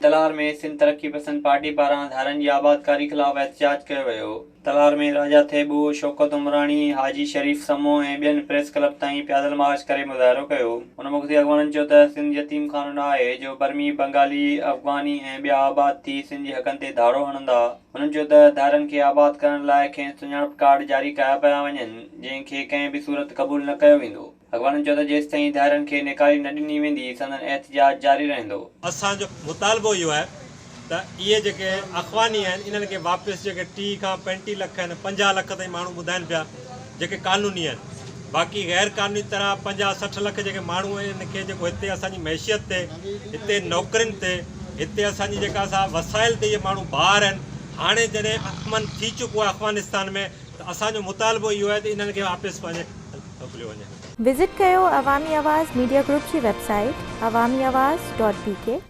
तलार में सिंध तरक्की पसंद पार्टी पारां धारनि जी आबादकारी ख़िलाफ़ एहतजाज कयो वियो। तलार में राजा थेबू, शौकत उमराणी, हाजी शरीफ समूह ऐं ॿियनि प्रेस क्लब ताईं पैदल मार्च करे मुज़ाहिरो कयो। उन मुख़्तलिफ़ अॻवाननि चयो त सिंध यतीम खानो न आहे जो बर्मी, बंगाली, अफ़गानी ऐं ॿिया आबाद थी सिंध जे हक़नि ते धाड़ो हणंदा। उन्हनि चयो त धारनि खे आबाद करण लाइ कंहिं सुञाणप कार्ड जारी कया पिया वञनि जंहिंखे कंहिं बि सूरत क़बूल न कयो वेंदो। अॻवाननि चयो त जेसिताईं धारनि खे निकाली न ॾिनी वेंदी संदन एहतजाज जारी रहंदो। असांजो मुतालबो इहो आहे त इहे जेके अख़वानी आहिनि इन्हनि खे वापसि जेके 30 खां 35 लख आहिनि 50 लख ताईं माण्हू ॿुधाइनि पिया जेके क़ानूनी आहिनि। बाक़ी गैर क़ानूनी तरह 50-60 लख जेके माण्हू आहिनि इनखे जेको हिते असांजी मैशियत ते, हिते नौकरियुनि ते, हिते असांजी जेका असां वसाइल ते इहे माण्हू ॿार आहिनि। हाणे जॾहिं अमन थी चुको आहे अफ़गानिस्तान में त असांजो मुतालबो इहो आहे त इन्हनि खे वापसि पंहिंजे मोकिलियो वञे। विज़िट कयो अवामी आवाज़ मीडिया ग्रुप जी वेबसाइट awamiawaz.pk